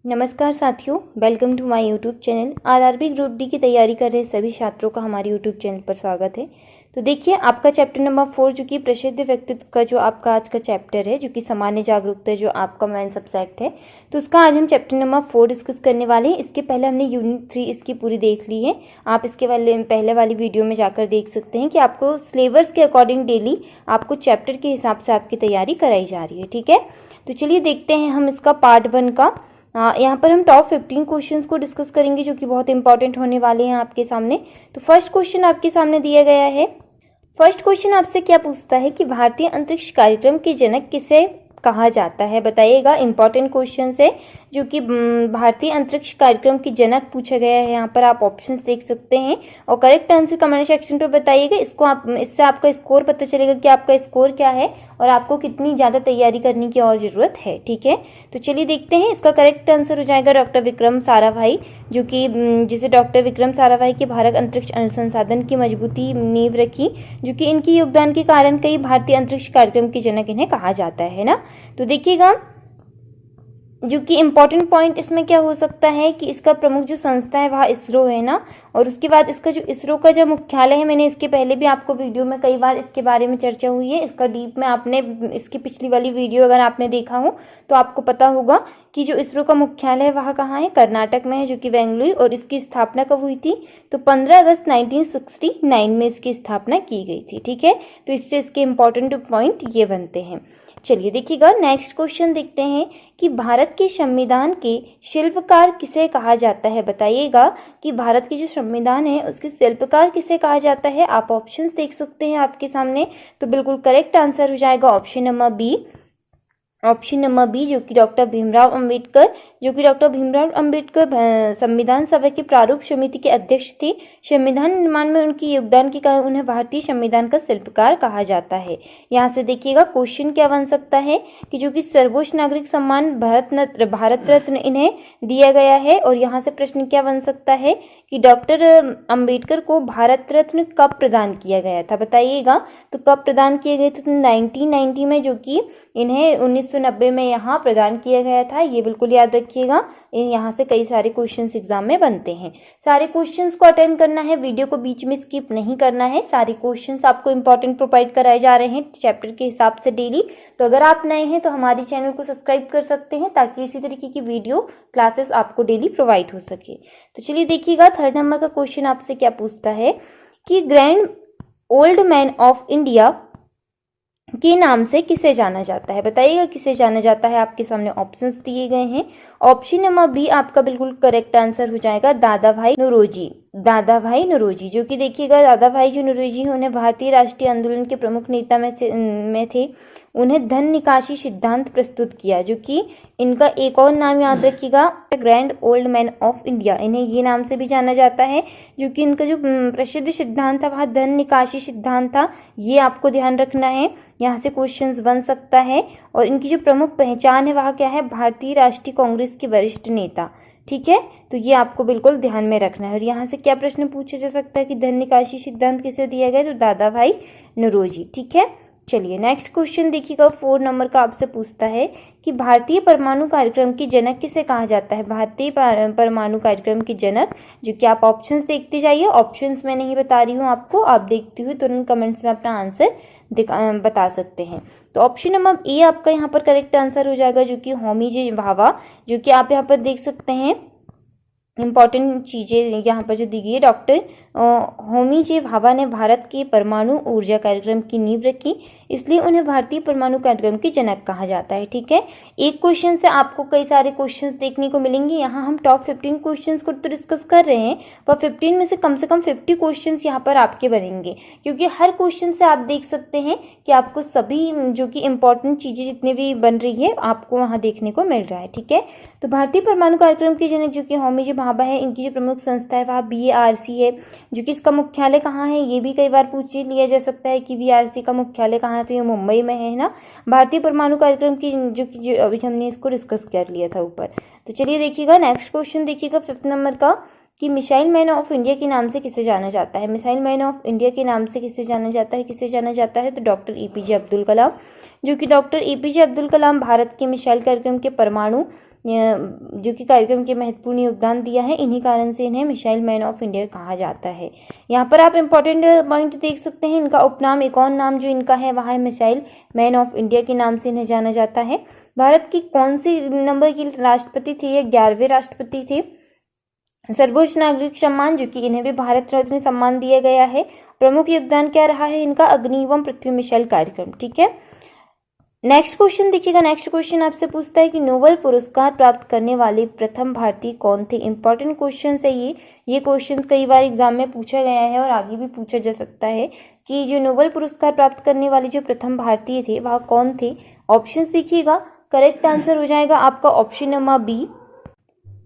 नमस्कार साथियों, welcome to my YouTube channel. RRB group D की तैयारी कर रहे सभी छात्रों का हमारे यूट्यूब चैनल पर स्वागत है। तो देखिए, आपका चैप्टर नंबर 4 जो कि प्रसिद्ध व्यक्तित्व का जो आपका आज का चैप्टर है, जो कि सामान्य जागरूकता जो आपका मेन सब्जेक्ट है, तो उसका आज हम चैप्टर नंबर 4 डिस्कस करने वाले हैं। इसके पहले हमने यूनिट 3 इसकी पूरी देख ली है। आप इसके पहले वाली वीडियो में जाकर देख सकते हैं कि आपको सिलेबस के अकॉर्डिंग डेली आपको चैप्टर के हिसाब से आपकी तैयारी कराई जा रही है। ठीक है, तो चलिए देखते हैं हम इसका पार्ट 1 का। यहाँ पर हम टॉप 15 क्वेश्चंस को डिस्कस करेंगे जो कि बहुत इंपॉर्टेंट होने वाले हैं आपके सामने। तो फर्स्ट क्वेश्चन आपके सामने दिया गया है। फर्स्ट क्वेश्चन आपसे क्या पूछता है कि भारतीय अंतरिक्ष कार्यक्रम के जनक किसे कहा जाता है, बताइएगा। इंपॉर्टेंट क्वेश्चन है जो कि भारतीय अंतरिक्ष कार्यक्रम की जनक पूछा गया है। यहाँ पर आप ऑप्शंस देख सकते हैं और करेक्ट आंसर कमेंट सेक्शन पर बताइएगा। इससे आपका स्कोर पता चलेगा कि आपका स्कोर क्या है और आपको कितनी ज़्यादा तैयारी करने की और ज़रूरत है। ठीक है, तो चलिए देखते हैं। इसका करेक्ट आंसर हो जाएगा डॉक्टर विक्रम साराभाई, जो कि जिसे डॉक्टर विक्रम साराभाई के भारत अंतरिक्ष अनुसंधान की मजबूती नींव रखी, जो कि इनकी योगदान के कारण कई भारतीय अंतरिक्ष कार्यक्रम के जनक इन्हें कहा जाता है ना। तो देखिएगा, जो कि इम्पॉर्टेंट पॉइंट इसमें क्या हो सकता है कि इसका प्रमुख जो संस्था है वह इसरो है ना। और उसके बाद इसका जो इसरो का जो मुख्यालय है, मैंने इसके पहले भी आपको वीडियो में कई बार इसके बारे में चर्चा हुई है। इसका डीप में आपने इसकी पिछली वाली वीडियो अगर आपने देखा हो तो आपको पता होगा कि जो इसरो का मुख्यालय है वह कहाँ है, कर्नाटक में है, जो कि बेंगलुरु। और इसकी स्थापना कब हुई थी, तो 15 अगस्त 1969 में इसकी स्थापना की गई थी। ठीक है, तो इससे इसके इम्पॉर्टेंट पॉइंट ये बनते हैं। चलिए देखिएगा, नेक्स्ट क्वेश्चन देखते हैं कि भारत के संविधान के शिल्पकार किसे कहा जाता है, बताइएगा कि भारत की जो संविधान है उसके शिल्पकार किसे कहा जाता है। आप ऑप्शंस देख सकते हैं आपके सामने। तो बिल्कुल करेक्ट आंसर हो जाएगा option number B. Option number B, जो कि डॉक्टर भीमराव अंबेडकर, जो कि डॉक्टर भीमराव अंबेडकर संविधान सभा की प्रारूप समिति के अध्यक्ष थे। संविधान निर्माण में उनकी योगदान के कारण उन्हें भारतीय संविधान का शिल्पकार कहा जाता है। यहाँ से देखिएगा क्वेश्चन क्या बन सकता है कि जो कि सर्वोच्च नागरिक सम्मान भारत रत्न इन्हें दिया गया है। और यहाँ से प्रश्न क्या बन सकता है कि डॉक्टर अंबेडकर को भारत रत्न कब प्रदान किया गया था, बताइएगा। तो कब प्रदान किए गए थे, तो 1990 में, जो कि इन्हें 1990 में यहाँ प्रदान किया गया था। ये बिल्कुल याद रखिएगा। यहाँ से कई सारे क्वेश्चंस एग्जाम में बनते हैं। सारे क्वेश्चंस को अटेंड करना है, वीडियो को बीच में स्किप नहीं करना है। सारे क्वेश्चंस आपको इंपॉर्टेंट प्रोवाइड कराए जा रहे हैं चैप्टर के हिसाब से डेली। तो अगर आप नए हैं तो हमारे चैनल को सब्सक्राइब कर सकते हैं ताकि इसी तरीके की वीडियो क्लासेस आपको डेली प्रोवाइड हो सके। तो चलिए देखिएगा, थर्ड नंबर का क्वेश्चन आपसे क्या पूछता है कि grand old man of India के नाम से किसे जाना जाता है, बताइएगा किसे जाना जाता है। आपके सामने ऑप्शंस दिए गए हैं। ऑप्शन नंबर बी आपका बिल्कुल करेक्ट आंसर हो जाएगा दादा भाई नौरोजी। दादा भाई नौरोजी, जो कि देखिएगा दादा भाई जो नौरोजी उन्हें भारतीय राष्ट्रीय आंदोलन के प्रमुख नेता में थे। उन्हें धन निकासी सिद्धांत प्रस्तुत किया, जो कि इनका एक और नाम याद रखिएगा, grand old man of India, इन्हें ये नाम से भी जाना जाता है। जो कि इनका जो प्रसिद्ध सिद्धांत था वह धन निकासी सिद्धांत था, ये आपको ध्यान रखना है। यहाँ से क्वेश्चंस बन सकता है। और इनकी जो प्रमुख पहचान है वह क्या है, भारतीय राष्ट्रीय कांग्रेस के वरिष्ठ नेता। ठीक है, तो ये आपको बिल्कुल ध्यान में रखना है। और यहाँ से क्या प्रश्न पूछा जा सकता है कि धन निकासी सिद्धांत किसे दिया गया, तो दादा भाई नौरोजी। ठीक है, चलिए नेक्स्ट क्वेश्चन देखिएगा, 4 नंबर का आपसे पूछता है कि भारतीय परमाणु कार्यक्रम के जनक किसे कहा जाता है। भारतीय परमाणु कार्यक्रम के जनक, जो कि आप ऑप्शंस देखते जाइए। ऑप्शंस मैं नहीं बता रही हूँ आपको, आप देखते हुए तुरंत कमेंट्स में अपना आंसर बता सकते हैं। तो ऑप्शन नंबर ए आपका यहाँ पर करेक्ट आंसर हो जाएगा, जो कि होमी जे भाभा, जो कि आप यहाँ पर देख सकते हैं। इंपॉर्टेंट चीज़ें यहाँ पर जो दी गई है, डॉक्टर होमी जे भाभा ने भारत के परमाणु ऊर्जा कार्यक्रम की नींव रखी, इसलिए उन्हें भारतीय परमाणु कार्यक्रम के जनक कहा जाता है। ठीक है, एक क्वेश्चन से आपको कई सारे क्वेश्चंस देखने को मिलेंगे। यहाँ हम टॉप 15 क्वेश्चंस को तो डिस्कस कर रहे हैं, पर 15 में से कम 50 क्वेश्चंस यहाँ पर आपके बनेंगे, क्योंकि हर क्वेश्चन से आप देख सकते हैं कि आपको सभी जो कि इंपॉर्टेंट चीज़ें जितनी भी बन रही है आपको वहाँ देखने को मिल रहा है। ठीक है, तो भारतीय परमाणु कार्यक्रम के जनक जो कि होमी जे भाभा है, इनकी जो प्रमुख संस्था है वह BARC है, जो कि इसका मुख्यालय कहाँ है, ये भी कई बार पूछ लिया जा सकता है कि BARC का मुख्यालय कहाँ है, तो ये मुंबई में है ना। भारतीय परमाणु कार्यक्रम की जो अभी हमने इसको डिस्कस कर लिया था ऊपर। तो चलिए देखिएगा, नेक्स्ट क्वेश्चन देखिएगा 5th नंबर का कि मिसाइल मैन ऑफ इंडिया के नाम से किसे जाना जाता है। मिसाइल मैन ऑफ इंडिया के नाम से किसे जाना जाता है, तो डॉक्टर APJ अब्दुल कलाम, जो कि डॉक्टर APJ अब्दुल कलाम भारत के मिसाइल कार्यक्रम के परमाणु जो कि कार्यक्रम के महत्वपूर्ण योगदान दिया है। इन्हीं कारण से इन्हें मिसाइल मैन ऑफ इंडिया कहा जाता है। यहाँ पर आप इंपॉर्टेंट पॉइंट देख सकते हैं, इनका उपनाम, एक और नाम जो इनका है वह है मिसाइल मैन ऑफ इंडिया के नाम से इन्हें जाना जाता है। भारत की कौन सी नंबर की राष्ट्रपति थे? ये 11वें राष्ट्रपति थे। सर्वोच्च नागरिक सम्मान, जो कि इन्हें भी भारत रत्न सम्मान दिया गया है। प्रमुख योगदान क्या रहा है इनका? अग्नि एवं पृथ्वी मिसाइल कार्यक्रम। ठीक है, नेक्स्ट क्वेश्चन देखिएगा। नेक्स्ट क्वेश्चन आपसे पूछता है कि नोबेल पुरस्कार प्राप्त करने वाले प्रथम भारतीय कौन थे? इंपॉर्टेंट क्वेश्चन है ये क्वेश्चन कई बार एग्जाम में पूछा गया है और आगे भी पूछा जा सकता है कि जो नोबेल पुरस्कार प्राप्त करने वाले जो प्रथम भारतीय थे वह कौन थे? ऑप्शन देखिएगा, करेक्ट आंसर हो जाएगा आपका option number B.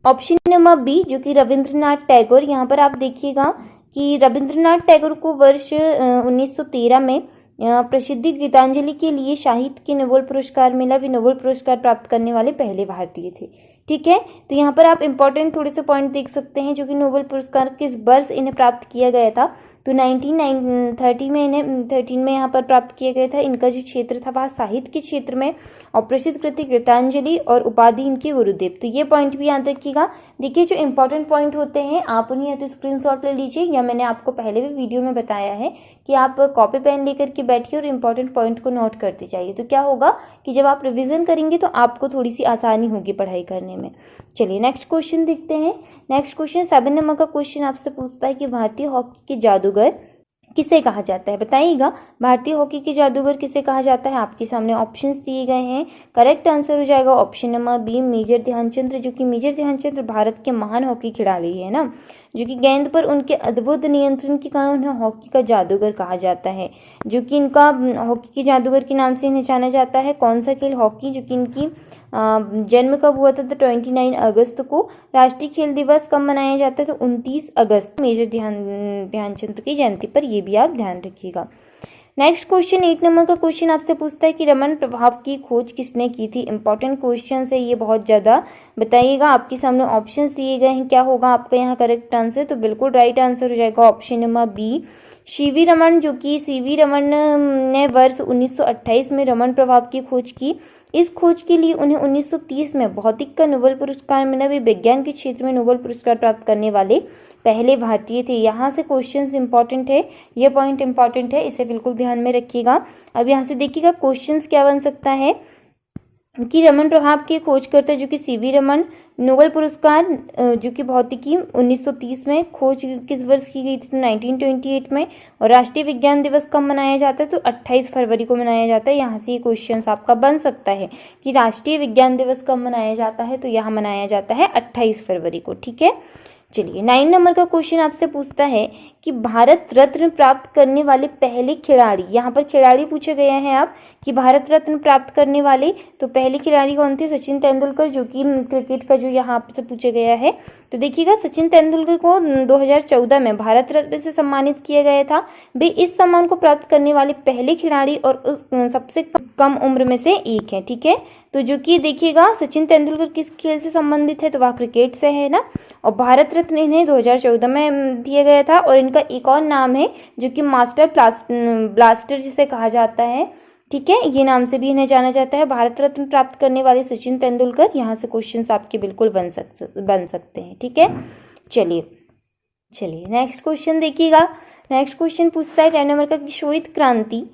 Option number B जो कि रविंद्रनाथ टैगोर। यहाँ पर आप देखिएगा कि रविंद्रनाथ टैगोर को वर्ष 1913 में प्रसिद्ध गीतांजलि के लिए साहित्य के नोबेल पुरस्कार मिला। भी नोबेल पुरस्कार प्राप्त करने वाले पहले भारतीय थे। ठीक है, तो यहाँ पर आप इंपॉर्टेंट थोड़े से पॉइंट देख सकते हैं, जो कि नोबेल पुरस्कार किस वर्ष इन्हें प्राप्त किया गया था। तो 1930 में इन्हें 13 में यहाँ पर प्राप्त किया गया था। इनका जो क्षेत्र था वह साहित्य के क्षेत्र में, और प्रसिद्ध कृति गीतांजलि और उपाधि इनके गुरुदेव। तो ये पॉइंट भी याद रखिएगा। देखिए, जो इंपॉर्टेंट पॉइंट होते हैं आप उन्हें या तो स्क्रीनशॉट ले लीजिए, या मैंने आपको पहले भी वीडियो में बताया है कि आप कॉपी पेन लेकर के बैठिए और इंपॉर्टेंट पॉइंट को नोट करते जाइए। तो क्या होगा कि जब आप रिविजन करेंगे तो आपको थोड़ी सी आसानी होगी पढ़ाई करने में। चलिए नेक्स्ट क्वेश्चन देखते हैं। नेक्स्ट क्वेश्चन 7 नंबर का क्वेश्चन आपसे पूछता है कि भारतीय हॉकी के जादूगर किसे कहा जाता है? बताइएगा, भारतीय हॉकी के जादूगर किसे कहा जाता है? आपके सामने ऑप्शंस दिए गए हैं। करेक्ट आंसर हो जाएगा option number B, major Dhyanchandra. जो कि मेजर ध्यानचंद्र भारत के महान हॉकी खिलाड़ी है ना, जो कि गेंद पर उनके अद्भुत नियंत्रण के कारण उन्हें हॉकी का जादूगर कहा जाता है। जो कि इनका हॉकी के जादूगर के नाम से इन्हें जाना जाता है। कौन सा खेल? हॉकी। जो कि इनकी जन्म कब हुआ था? तो 29 अगस्त को। राष्ट्रीय खेल दिवस कब मनाया जाता है? तो 29 अगस्त, मेजर ध्यानचंद की जयंती पर। ये भी आप ध्यान रखिएगा। नेक्स्ट क्वेश्चन 8 नंबर का क्वेश्चन आपसे पूछता है कि रमन प्रभाव की खोज किसने की थी? इंपॉर्टेंट क्वेश्चन है ये बहुत ज़्यादा। बताइएगा, आपके सामने ऑप्शंस दिए गए हैं, क्या होगा आपका यहाँ करेक्ट आंसर? तो बिल्कुल राइट आंसर हो जाएगा option number B, CV Raman. जो कि सीवी रमन ने वर्ष 1928 में रमन प्रभाव की खोज की। इस खोज के लिए उन्हें 1930 में भौतिक का नोबेल पुरस्कार मिला। भी विज्ञान के क्षेत्र में नोबेल पुरस्कार प्राप्त करने वाले पहले भारतीय थे। यहाँ से क्वेश्चंस इंपॉर्टेंट है, ये पॉइंट इंपॉर्टेंट है, इसे बिल्कुल ध्यान में रखिएगा। अब यहाँ से देखिएगा क्वेश्चंस क्या बन सकता है कि रमन प्रभाव के खोजकर्ता जो कि सीवी रमन, नोबेल पुरस्कार जो कि भौतिकी 1930 में, खोज किस वर्ष की गई थी? तो 1928 में। और राष्ट्रीय विज्ञान दिवस कब मनाया जाता है? तो 28 फरवरी को मनाया जाता है। यहाँ से ये क्वेश्चन आपका बन सकता है कि राष्ट्रीय विज्ञान दिवस कब मनाया जाता है? तो यहाँ मनाया जाता है 28 फरवरी को। ठीक है, चलिए 9 नंबर का क्वेश्चन आपसे पूछता है कि भारत रत्न प्राप्त करने वाले पहले खिलाड़ी। यहाँ पर खिलाड़ी पूछे गए हैं आप कि भारत रत्न प्राप्त करने वाले, तो पहले खिलाड़ी कौन थे? सचिन तेंदुलकर। जो कि क्रिकेट का जो यहाँ आपसे पूछा गया है। तो देखिएगा, सचिन तेंदुलकर को 2014 में भारत रत्न से सम्मानित किया गया था। वे इस सम्मान को प्राप्त करने वाले पहले खिलाड़ी और सबसे कम उम्र में से एक है। ठीक है, तो जो कि देखिएगा सचिन तेंदुलकर किस खेल से संबंधित है? तो वह क्रिकेट से है ना। और भारत रत्न इन्हें 2014 में दिया गया था। और इनका एक और नाम है जो कि मास्टर ब्लास्टर जिसे कहा जाता है। ठीक है, ये नाम से भी इन्हें जाना जाता है। भारत रत्न प्राप्त करने वाले सचिन तेंदुलकर। यहाँ से क्वेश्चंस आपके बिल्कुल बन सकते हैं। ठीक है, चलिए नेक्स्ट क्वेश्चन देखिएगा। नेक्स्ट क्वेश्चन पूछता है 10 नंबर का कि श्वेत क्रांति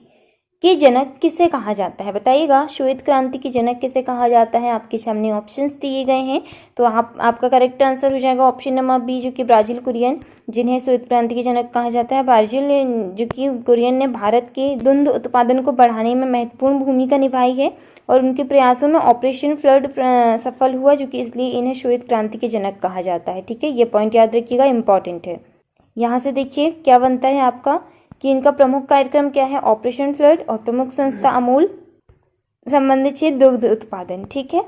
के जनक किसे कहा जाता है? बताइएगा, श्वेत क्रांति के जनक किसे कहा जाता है? आपके सामने ऑप्शंस दिए गए हैं। तो आपका करेक्ट आंसर हो जाएगा ऑप्शन नंबर बी, जो कि ब्राजील कुरियन, जिन्हें श्वेत क्रांति के जनक कहा जाता है। ब्राजील जो कि कुरियन ने भारत के दुग्ध उत्पादन को बढ़ाने में महत्वपूर्ण भूमिका निभाई है, और उनके प्रयासों में ऑपरेशन फ्लड सफल हुआ, जो कि इसलिए इन्हें श्वेत क्रांति के जनक कहा जाता है। ठीक है, ये पॉइंट याद रखिएगा, इंपॉर्टेंट है। यहाँ से देखिए क्या बनता है आपका कि इनका प्रमुख कार्यक्रम क्या है? Operation flood. और प्रमुख संस्था अमूल, संबंधित है दुग्ध उत्पादन। ठीक है,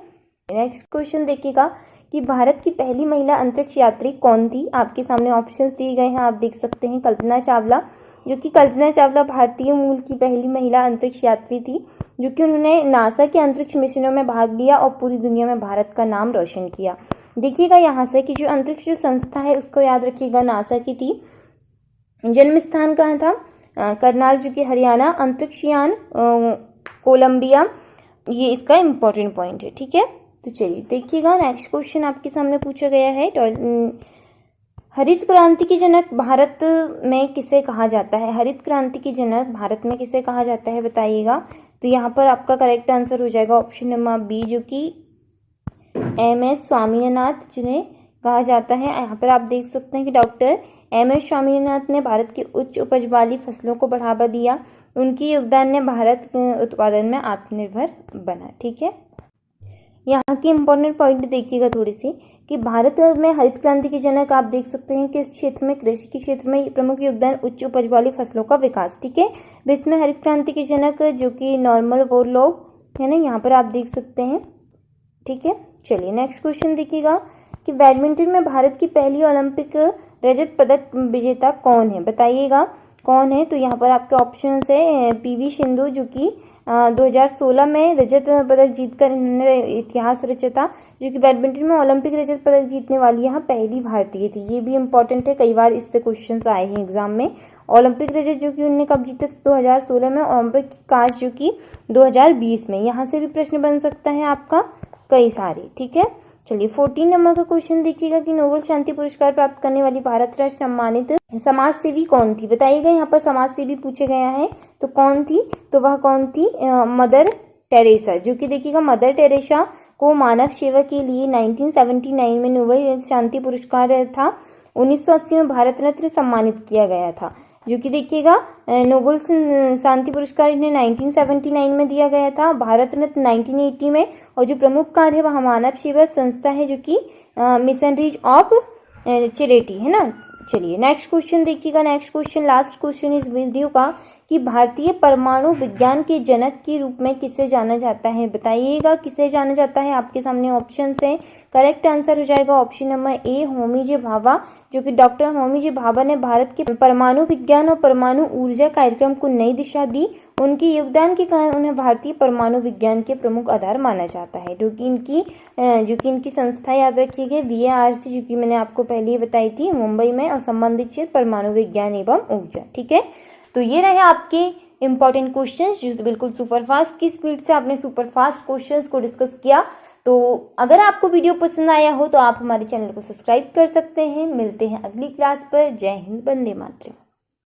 नेक्स्ट क्वेश्चन देखिएगा कि भारत की पहली महिला अंतरिक्ष यात्री कौन थी? आपके सामने ऑप्शंस दिए गए हैं, आप देख सकते हैं। कल्पना चावला। जो कि कल्पना चावला भारतीय मूल की पहली महिला अंतरिक्ष यात्री थी, जो कि उन्होंने नासा के अंतरिक्ष मिशनों में भाग लिया और पूरी दुनिया में भारत का नाम रोशन किया। देखिएगा यहाँ से कि जो अंतरिक्ष जो संस्था है उसको याद रखिएगा, नासा की थी। जन्म स्थान कहाँ था? करनाल, जो कि हरियाणा। अंतरिक्ष यान कोलंबिया, ये इसका इंपॉर्टेंट पॉइंट है। ठीक है, तो चलिए देखिएगा, नेक्स्ट क्वेश्चन आपके सामने पूछा गया है। हरित क्रांति की जनक भारत में किसे कहा जाता है? हरित क्रांति की जनक भारत में किसे कहा जाता है बताइएगा। तो यहाँ पर आपका करेक्ट आंसर हो जाएगा ऑप्शन नंबर बी, जो कि एम.एस. स्वामीनाथन जिन्हें कहा जाता है। यहाँ पर आप देख सकते हैं कि डॉक्टर एम.एस. स्वामीनाथन ने भारत की उच्च उपज वाली फसलों को बढ़ावा दिया। उनके योगदान ने भारत उत्पादन में आत्मनिर्भर बना। ठीक है, यहाँ की इम्पोर्टेंट पॉइंट देखिएगा थोड़ी सी, कि भारत में हरित क्रांति की जनक आप देख सकते हैं कि इस क्षेत्र में, कृषि के क्षेत्र में प्रमुख योगदान उच्च उपज वाली फसलों का विकास। ठीक है, इसमें हरित क्रांति की जनक जो कि नॉर्मल वो लोग है ना, यहाँ पर आप देख सकते हैं। ठीक है, चलिए नेक्स्ट क्वेश्चन देखिएगा कि बैडमिंटन में भारत की पहली ओलंपिक रजत पदक विजेता कौन है बताइएगा, कौन है। तो यहाँ पर आपके ऑप्शन है पी.वी. सिंधु, जो कि 2016 में रजत पदक जीतकर इन्होंने इतिहास रचा था, जो कि बैडमिंटन में ओलंपिक रजत पदक जीतने वाली यहाँ पहली भारतीय थी। ये भी इंपॉर्टेंट है, कई बार इससे क्वेश्चंस आए हैं एग्जाम में। ओलंपिक रजत जो कि उन्होंने कब जीता? 2016 में। ओलंपिक कांच जो कि 2020 में। यहाँ से भी प्रश्न बन सकता है आपका कई सारे। ठीक है, चलिए 14 नंबर का क्वेश्चन देखिएगा कि नोबेल शांति पुरस्कार प्राप्त करने वाली भारत रत्न सम्मानित समाज सेवी कौन थी बताइएगा। यहाँ पर समाज सेवी पूछे गया है, तो कौन थी? तो वह कौन थी? मदर टेरेसा, जो कि देखिएगा मदर टेरेसा को मानव सेवा के लिए 1979 में नोबेल शांति पुरस्कार था। 1980 में भारत रत्न सम्मानित किया गया था, जो कि देखिएगा नोबेल शांति पुरस्कार इन्हें 1979 में दिया गया था, भारत रत्न 1980 में। और जो प्रमुख कार्य है वह मानव सेवा संस्था है, जो कि मिशनरीज ऑफ चैरिटी है ना। चलिए नेक्स्ट क्वेश्चन देखिएगा। नेक्स्ट क्वेश्चन, लास्ट क्वेश्चन इस वीडियो का, कि भारतीय परमाणु विज्ञान के जनक के रूप में किसे जाना जाता है बताइएगा, किसे जाना जाता है। आपके सामने ऑप्शन है, करेक्ट आंसर हो जाएगा ऑप्शन नंबर ए, होमी जे भाभा, जो कि डॉक्टर होमी जे भाभा ने भारत के परमाणु विज्ञान और परमाणु ऊर्जा कार्यक्रम को नई दिशा दी। उनके योगदान के कारण उन्हें भारतीय परमाणु विज्ञान के प्रमुख आधार माना जाता है। जो कि इनकी संस्था याद रखिएगा VARC, जो कि मैंने आपको पहले ही बताई थी, मुंबई में, और संबंधित क्षेत्र परमाणु विज्ञान एवं ऊर्जा। ठीक है, तो ये रहे आपके इंपॉर्टेंट क्वेश्चंस, जो बिल्कुल सुपरफास्ट की स्पीड से आपने सुपरफास्ट क्वेश्चंस को डिस्कस किया। तो अगर आपको वीडियो पसंद आया हो तो आप हमारे चैनल को सब्सक्राइब कर सकते हैं। मिलते हैं अगली क्लास पर। जय हिंद, वंदे मातरम।